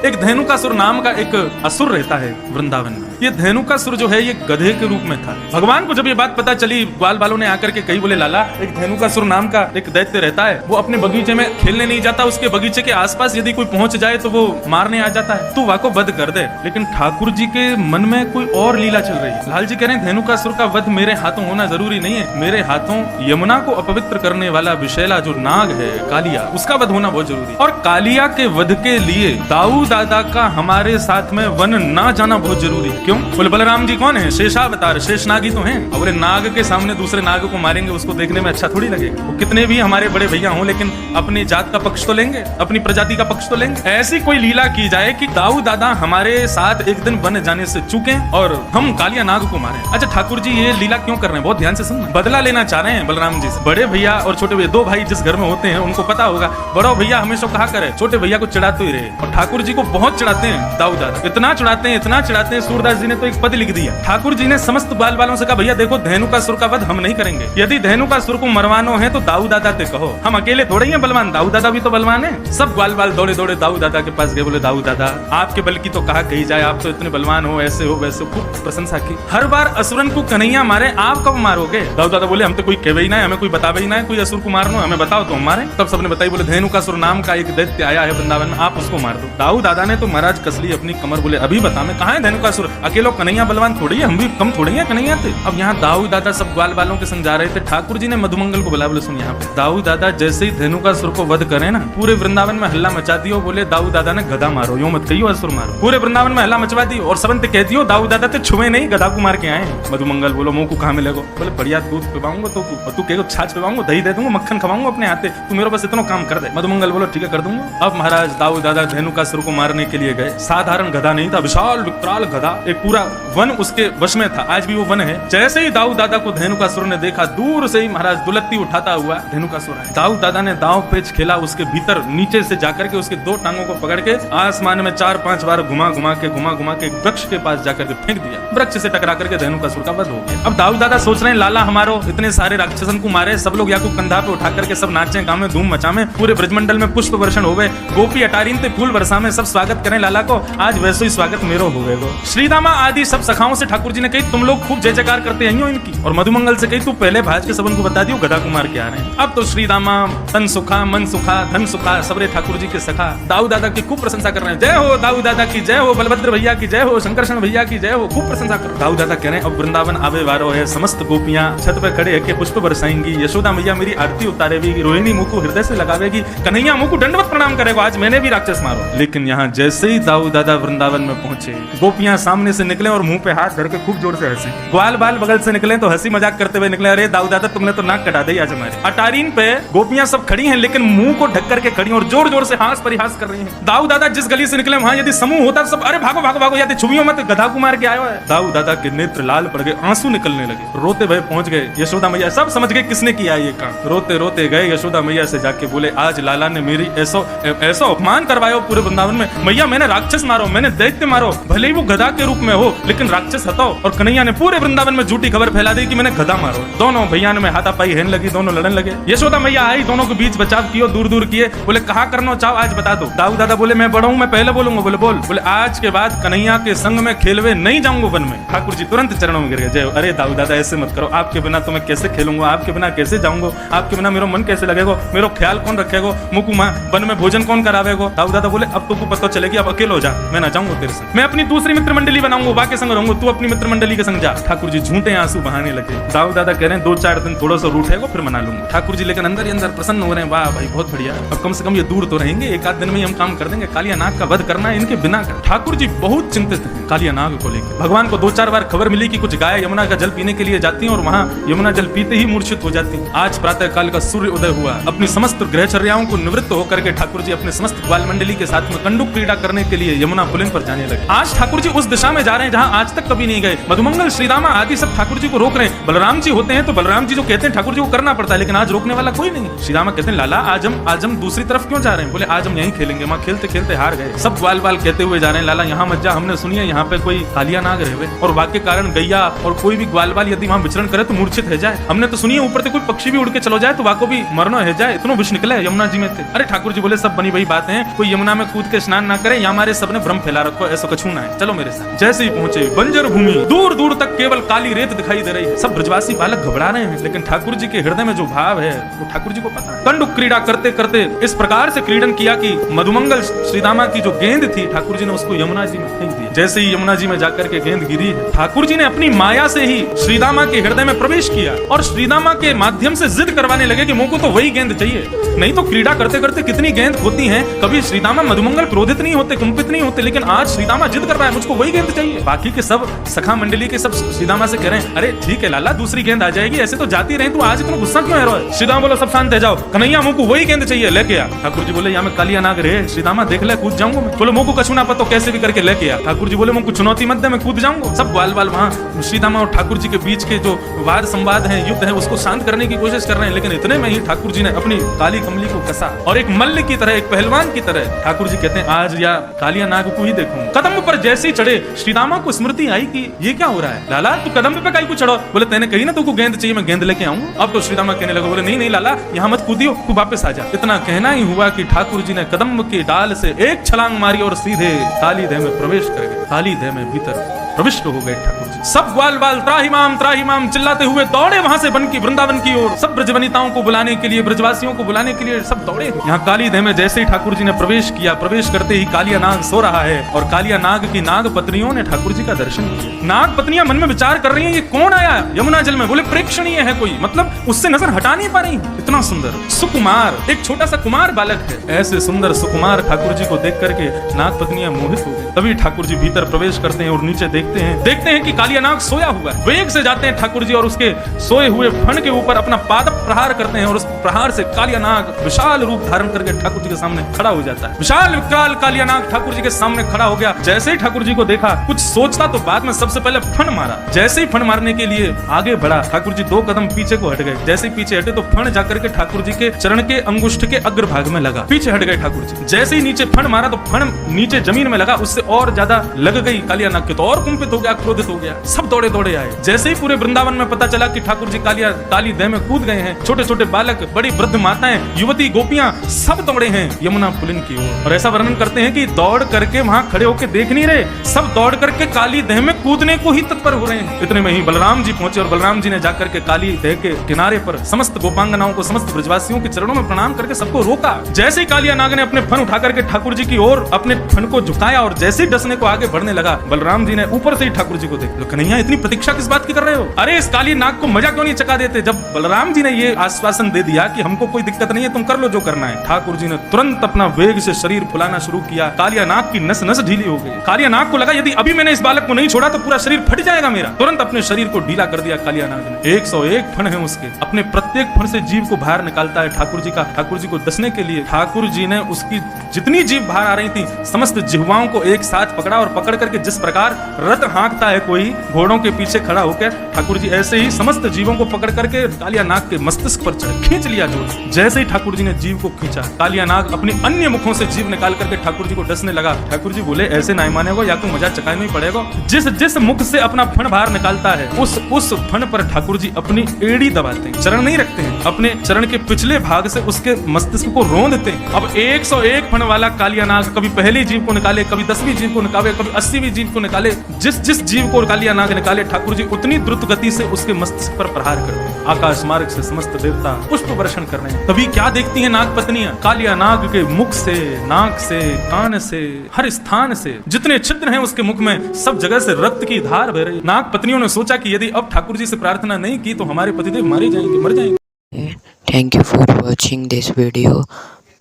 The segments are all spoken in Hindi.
एक धेनुकासुर नाम का एक असुर रहता है वृंदावन में। ये धेनुकासुर जो है ये गधे के रूप में था। भगवान को जब ये बात पता चली, ग्वाल बालों ने आकर के कही, बोले लाला एक धेनुकासुर नाम का एक दैत्य रहता है, वो अपने बगीचे में खेलने नहीं जाता, उसके बगीचे के आसपास यदि कोई पहुंच जाए तो वो मारने आ जाता है, तू वाको वध कर दे। लेकिन ठाकुर जी के मन में कोई और लीला चल रही है। लाल जी कह रहे हैं धेनुकासुर का वध मेरे हाथों होना जरूरी नहीं है, मेरे हाथों यमुना को अपवित्र करने वाला विषैला जो नाग है कालिया, उसका वध होना बहुत जरूरी है। और कालिया के वध के लिए दाऊ दादा का हमारे साथ में वन ना जाना बहुत जरूरी है। क्यों? बोले बलराम जी कौन है? शेषावतार, शेष नाग ही तो हैं। बोले नाग के सामने दूसरे नाग को मारेंगे, उसको देखने में अच्छा थोड़ी लगेगा। वो कितने भी हमारे बड़े भैया हों, लेकिन अपनी जात का पक्ष तो लेंगे, अपनी प्रजाति का पक्ष तो लेंगे। ऐसी कोई लीला की जाए कि दाऊ दादा हमारे साथ एक दिन वन जाने से चूके और हम कालिया नाग को मारे। अच्छा ठाकुर जी ये लीला क्यों कर रहे हैं? बहुत ध्यान से सुनना। बदला लेना चाह रहे हैं बलराम जी से। बड़े भैया और छोटे भैया, दो भाई जिस घर में होते हैं उनको पता होगा, बड़ा भैया हमेशा कहा करे छोटे भैया को चिढ़ाते ही रहे। और ठाकुर जी को बहुत चिढ़ाते हैं दाऊ दादा, इतना चिढ़ाते हैं, इतना चिढ़ाते हैं, सूरदास जी ने तो एक पद लिख दिया। ठाकुर जी ने समस्त बाल बालों से कहा भैया देखो धेनुकासुर का वध हम नहीं करेंगे, यदि धेनुकासुर को मरवानो है तो दाऊ दादा से कहो, हम अकेले थोड़े ही हैं बलवान, दाऊ दादा भी तो बलवान है। सब ग्वाल बाल दौड़े दौड़े दाऊ दादा के पास गए, बोले दाऊ दादा आपके बल की तो कहा कही जाए, आप तो इतने बलवान हो, ऐसे हो वैसे, खूब प्रशंसा की। हर बार असुरन को कन्हैया मारे, आप कब मारोगे? दाऊ दादा बोले हम तो कोई कहवे ही ना है, हमें कोई बतावे ही ना है, कोई असुर को मारनो, हमें बताओ तो हमारे। तब सबने बताई, बोले धेनुकासुर नाम का एक दैत्य आया है वृंदावन में, आप उसको मार दो। दाऊ दादा ने तो महाराज कसली अपनी कमर, बोले अभी बता मैं कहाँ है धेनुकासुर, अकेलो कन्हैया बलवान थोड़ी है, हम भी कम थोड़ी है कन्हैया थे। अब यहाँ दाऊ दादा सब ग्वाल बालों के संग जा रहे थे, ठाकुर जी ने मधुमंगल को बुला, बोले सुन यहाँ पे दाऊ दादा जैसे ही धेनुकासुर को वध करे ना, पूरे वृंदावन में हल्ला मचा दियो, बोले दाऊ दादा ने गधा मारो, यूं मत कहियो असुर मारो। पूरे वृंदावन में हल्ला मचवा दियो और सबंत कह दियो दाऊ दादा ते छुए नहीं, गधा को मार के आए। मधुमंगल बोलो मुंह को कहाँ मिलेगा? बोले बढ़िया दूध पिवाऊंगा तो तू कहेगा छाछ पिवाऊंगा, दही दे दूंगा, मक्खन खवाऊंगा अपने हाथे, तू मेरे बस इतना काम कर दे। मधुमंगल बोलो ठीक है कर दूंगा। अब महाराज दाऊ दादा धेनुकासुर को मारने के लिए गए। साधारण गधा नहीं था, विशाल विकराल गधा, एक पूरा वन उसके वश में था, आज भी वो वन है। जैसे ही दाऊ दादा को धेनुकासुर ने देखा, दूर से ही महाराज दुलत्ती उठाता हुआ धेनुकासुर आया। दाऊ दादा ने दांव पेच खेला, उसके भीतर नीचे से जाकर के उसके दो टांगों को पकड़ के आसमान में 4-5 बार घुमा घुमा के वृक्ष के पास जाकर के फेंक दिया। वृक्ष से टकरा करके धेनुकासुर का वध हो गया। अब दाऊ दादा सोच रहे हैं लाला हमारो इतने सारे राक्षसन को मारे, सब लोग या को कंधा पे उठा करके सब नाचे गावे धूम मचावे, पूरे ब्रजमंडल में पुष्प वर्षण हो गए, गोपी अटारीन ते फूल वर्षा में सब स्वागत करें लाला को, आज वैसे ही स्वागत मेरो हो गए। श्रीदामा आदि सब सखाओं से ठाकुर जी ने कही तुम लोग खूब जय जयकार करते हैं इनकी, और मधुमंगल से कही तू पहले भाज के सबन को बता दियो गधा कुमार के आ रहे हैं। अब तो श्रीदामा तन सुखा मन सुखा धन सुखा सबरे ठाकुर जी के सखा दाऊ दादा की खूब प्रशंसा कर रहे हैं, जय हो दाऊ दादा की जय हो, बलभद्र भैया की जय हो, शंकरषण भैया की जय हो, खूब प्रशंसा कर। दाऊ दादा कह रहे हैं अब वृंदावन आवे वारो है, समस्त गोपियां छत पे खड़े है पुष्प बरसाएंगी, यशोदा मैया मेरी आरती उतारेगी, रोहिणी मुंह को हृदय से लगावेगी, कन्हैया मुंह को दंडवत प्रणाम करेगा, आज मैंने भी राक्षस मारो। लेकिन यहाँ जैसे ही दाऊ दादा वृंदावन में पहुंचे, गोपियां सामने से निकले और मुंह पे हाथ धर के खूब जोर से हंसे, ग्वाल बाल बगल से निकले तो हंसी मजाक करते हुए निकले, अरे दाऊ दादा तुमने तो नाक कटा दी आज हमारे। अटारीन पे गोपियां सब खड़ी हैं लेकिन मुंह को ढक करके खड़ी और जोर जोर से हास परिहास कर रही हैं। दाऊ दादा जिस गली से निकले वहां यदि समूह होता सब अरे भागो भागो भागो, यदि छुबियों मत गधा को मार के आयो है। दाऊ दादा के नेत्र लाल पड़ गए, आंसू निकलने लगे, रोते भय पहुंच गए। यशोदा मैया सब समझ गए किसने किया ये काम, रोते रोते गए यशोदा मैया से जाके बोले आज लाला ने मेरी ऐसा अपमान करवाया पूरे वृंदावन में, मैया मैंने राक्षस मारो, मैंने दैत्य मारो, भले ही वो गधा के रूप में हो लेकिन राक्षस हटाओ। और कन्हैया ने पूरे वृंदावन में झूठी खबर फैला दी कि मैंने गधा मारो। दोनों भैया में हाथापाई हेन लगी, दोनों लड़न लगे। यशोदा मैया आई, दोनों के बीच बचाव किया, दूर दूर किए, बोले कहा करना चाहो आज बता दो। दाऊ दादा बोले मैं बड़ा हूं, मैं पहले बोलूंगा। बोले बोल। बोले आज के बाद कन्हैया के संग में खेलवे नहीं जाऊंगा वन में। ठाकुर जी तुरंत चरणों में गिर गए, जय। अरे दाऊ दादा ऐसे मत करो, आपके बिना तो मैं कैसे खेलूंगा, आपके बिना कैसे जाऊंगा, आपके बिना मेरा मन कैसे लगेगा, मेरा ख्याल कौन रखेगा, मुकुमा वन में भोजन कौन करावेगा। दाऊ दादा बोले अब तो पता चलेगी, अब अकेले हो जा, मैं ना जाऊंगा तेरे संग, मैं अपनी दूसरी मित्र मंडली बनाऊंगा, बाकी संग रहूंगा, तू अपनी मित्र मंडली के संग जा। ठाकुर जी झूठे आंसू बहाने लगे। दाऊ दादा कह रहे हैं 2-4 दिन थोड़ा सा रूठेगा फिर मना लूंगा। ठाकुर जी लेकिन अंदर ही अंदर प्रसन्न हो रहे हैं, वाह भाई बहुत बढ़िया, अब कम से कम ये दूर तो रहेंगे, एक आध दिन में ही हम काम कर देंगे, कालिया नाग का वध करना है इनके बिना कर। ठाकुर जी बहुत चिंतित हैं कालिया नाग को लेकर। भगवान को 2-4 बार खबर मिली कि कुछ गाय यमुना का जल पीने के लिए जाती हैं और वहां यमुना जल पीते ही मूर्छित हो जाती हैं। आज प्रातः काल का सूर्य उदय हुआ, अपनी समस्त ग्रहचर्याओं को निवृत्त होकर के ठाकुर जी अपने समस्त ग्वाल मंडली के साथ में कंडुक क्रीड़ा करने के लिए यमुना पुलिन पर जाने लगे। आज ठाकुर जी उस दिशा में जा रहे हैं जहां आज तक कभी नहीं गए। मधुमंगल श्रीदामा आदि सब ठाकुर जी को रोक रहे हैं। बलराम जी होते हैं तो बलराम जी जो कहते हैं ठाकुर जी को करना पड़ता है, लेकिन आज रोकने वाला कोई नहीं। श्रीदामा कहते हैं लाला आज हम दूसरी तरफ क्यों जा रहे हैं? बोले आज हम यहीं खेलेंगे। वहां खेलते खेलते हार गए। सब ग्वाल बाल कहते हुए जा रहे हैं लाला यहाँ मत जा, हमने सुनी है यहाँ पे कोई कालिया नाग रहे और वाक्य कारण गैया और कोई भी ग्वाल बाल यदि वहां विचरण करे तो मूर्छित है जाए। हमने तो सुनी है ऊपर से कोई पक्षी भी उड़ के चलो जाए तो वाको भी मरना है जाए, इतना विष निकला है यमुना जी में थे। अरे ठाकुर जी बोले सब बनी वही बात है, कोई यमुना में कूद के स्नान स्नान ना करें या हमारे सबने भ्रम फैला रखो, ऐसा कछु ना है, चलो मेरे साथ। जैसे ही पहुंचे बंजर भूमि, दूर दूर तक केवल काली रेत दिखाई दे रही है। सब ब्रजवासी बालक घबरा रहे हैं, लेकिन ठाकुर जी के हृदय में जो भाव है वो ठाकुर जी को पता है। कंडुक क्रीड़ा करते करते इस प्रकार से क्रीडन किया कि मधुमंगल श्रीदामा की जो गेंद थी ठाकुर जी ने उसको यमुना जी में फेंक दिया। जैसे ही यमुना जी में जाकर के गेंद गिरी है, ठाकुर जी ने अपनी माया से ही श्रीदामा के हृदय में प्रवेश किया और श्रीदामा के माध्यम से जिद करवाने लगे कि मुझको तो वही गेंद चाहिए। नहीं तो क्रीड़ा करते करते कितनी गेंद होती हैं, कभी श्रीदामा मधुमंगल क्रोधित नहीं होते, कुंपित नहीं होते, लेकिन आज श्रीदामा जिद कर रहा है मुझको वही गेंद चाहिए। बाकी के सब सखा मंडली के सब श्रीदामा से कह रहे हैं, अरे ठीक है लाला, दूसरी गेंद आ जाएगी, ऐसे तो जाती रहे, तू आज इतना गुस्सा क्यों है? रोए श्रीदामा बोला सब शांत है, जाओ कन्हैया मुझको वही गेंद चाहिए, लेके आ। ठाकुर जी बोले यहाँ में कालिया नाग रहे, श्रीदामा देख ले कूद जाऊंगा मैं। बोले मुझको कछु ना पता, कैसे भी करके लेके आ। ठाकुर जी बोले मुझको चुनौती मत दे, मैं कूद जाऊंगा। सब बाल बाल वहाँ श्रीदामा और ठाकुर जी के बीच के जो वाद संवाद है, युद्ध है, उसको शांत करने की कोशिश कर रहे हैं, लेकिन इतने में ही ठाकुर जी ने अपनी काली कमली को कसा और एक मल्ल की तरह, एक पहलवान की तरह ठाकुर जी कहते हैं आज या कालिया नाग को ही देखूं। कदम पर जैसे ही चढ़े, श्रीदामा को स्मृति आई कि ये क्या हो रहा है लाला, तू कदम पे काई को चढ़ो? बोले तेने कही ना तुमको गेंद चाहिए, मैं गेंद लेके आऊं। अब तो श्रीदामा कहने लगे, बोले नहीं नहीं लाला, यहाँ मत कूदियो, तू वापस आ जा। इतना कहना ही हुआ कि ठाकुर जी ने कदम के डाल से एक छलांग मारी और सीधे काली देह में प्रवेश कर गए। काली देह में भीतर प्रविष्ट हो गए ठाकुर जी। सब ग्वाल बाल त्राहिमाम चिल्लाते हुए दौड़े वहां से बन की वृंदावन की ओर। सब ब्रजवनिताओं को बुलाने के लिए, ब्रजवासियों को बुलाने के लिए सब दौड़े। यहाँ काली देह में जैसे ही ठाकुर जी ने प्रवेश किया, प्रवेश करते ही कालिया नाग सो रहा है और कालिया नाग की नाग पत्नियों ने ठाकुर जी का दर्शन किया। नाग पत्नियां मन में विचार कर रही हैं, ये कौन आया यमुना जल में? बोले प्रेक्षणीय है कोई, मतलब उससे नजर हटा नहीं पा रही। इतना सुंदर सुकुमार, एक छोटा सा कुमार बालक है। ऐसे सुंदर सुकुमार ठाकुर जी को देख करके नाग पत्नियां मोहित हो गई। तभी ठाकुर जी भीतर प्रवेश करते हैं और नीचे देखते हैं कि कालिया नाग सोया हुआ है। वेग से जाते हैं ठाकुर जी और उसके सोए हुए फण के ऊपर अपना पाद प्रहार करते हैं और उस प्रहार से कालिया नाग विशाल रूप धारण करके ठाकुर जी के सामने खड़ा हो जाता है। विशाल विकराल कालिया नाग ठाकुर जी के सामने खड़ा हो गया। जैसे ही ठाकुर जी को देखा, कुछ सोचता तो बाद में सबसे पहले फण मारा। जैसे ही फण मारने के लिए आगे बढ़ा, ठाकुर जी 2 कदम पीछे को हट गए। जैसे ही पीछे हटे तो फण जाकर के ठाकुर जी के चरण के अंगुष्ठ के अग्रभाग में लगा। पीछे हट गए ठाकुर जी। जैसे ही नीचे फण मारा तो फण नीचे जमीन में लगा, उससे और ज्यादा लग गई कालिया नाग के, तो और कुंपित हो गया, क्रोधित हो गया। सब दौड़े दौड़े आए। जैसे ही पूरे वृंदावन में पता चला कि ठाकुर जी काली देह में कूद गए हैं, छोटे छोटे बालक, बड़ी वृद्ध माताएं, युवती, गोपियां सब दौड़े हैं यमुना पुलिन की ओर। और ऐसा वर्णन करते हैं कि दौड़ करके वहां खड़े होकर देख नहीं रहे, सब दौड़ करके काली देह में कूदने को ही तत्पर हो रहे हैं। इतने में ही बलराम जी पहुंचे और बलराम जी ने जाकर के काली देह के किनारे पर समस्त गोपांगनाओं को, समस्त ब्रजवासियों के चरणों में प्रणाम करके सबको रोका। जैसे ही कालिया नाग ने अपने फन उठा करके ठाकुर जी की ओर अपने फन को झुकाया और जैसे ही डसने को आगे बढ़ने लगा, बलराम जी ने ऊपर से ही ठाकुर जी को देख, कन्हैया इतनी प्रतीक्षा किस बात की कर रहे हो? अरे इस काली नाग को मजा क्यों नहीं चका देते? जब बलराम जी ने ये आश्वासन दे दिया कि हमको कोई दिक्कत नहीं है, तुम कर लो जो करना है, ठाकुर जी ने तुरंत अपना वेग से शरीर फुलाना शुरू किया। कालिया नाग की नस नस ढीली हो गई। कालिया नाग को लगा यदि अभी मैंने इस बालक को नहीं छोड़ा तो पूरा शरीर फट जाएगा मेरा। तुरंत अपने शरीर को ढीला कर दिया कालिया नाग ने। 101 फण है उसके, अपने प्रत्येक फण से जीव को बाहर निकालता है ठाकुर जी का। ठाकुर जी को डसने के लिए ठाकुर जी ने उसकी जितनी जीव बाहर आ रही थी समस्त जिह्वाओं को एक साथ पकड़ा और पकड़ करके जिस प्रकार रथ हाँकता है कोई घोड़ों के पीछे खड़ा होकर, ठाकुर जी ऐसे ही समस्त जीवों को पकड़ करके कालिया नाग के मस्तिष्क पर खींच लिया जोर से। जैसे ही ठाकुर जी ने जीव को खींचा, कालिया नाग अपने अन्य मुखों से जीव निकाल करके ठाकुर जी को डसने लगा। ठाकुर जी बोले ऐसे नहीं मानेगा, या तो मजा चकाना ही पड़ेगा। जिस जिस मुख से अपना फण बाहर निकालता है उस फण पर ठाकुर जी अपनी एड़ी दबाते हैं, चरण नहीं रखते हैं, अपने चरण के पिछले भाग से उसके मस्तिष्क को रोंदते हैं। अब 101 फण वाला कालिया नाग कभी पहली जीव को निकाले, कभी 10वीं जीव को निकाले, कभी 80वीं जीव को निकाले। जिस जिस जीव को कालिया नाग निकाले, ठाकुर जी उतनी द्रुत गति से उसके मस्तिष्क पर प्रहार करते हैं। आकाश मार्ग से समस्त देवता पुष्प वर्षण कर रहे हैं। तभी क्या देखती हैं नाग पत्नियां? कालिया नाग के मुख से, नाक से, कान से, हर स्थान से जितने छिद्र हैं उसके मुख में सब जगह से रक्त की धार बह रही। नाग पत्नियों ने सोचा कि यदि अब ठाकुर जी से प्रार्थना नहीं की तो हमारे पतिदेव मारे जाएंगे, मर जाएंगे। Thank you for watching this video.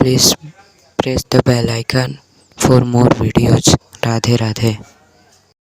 Please press the bell icon for more videos. Radhe Radhe.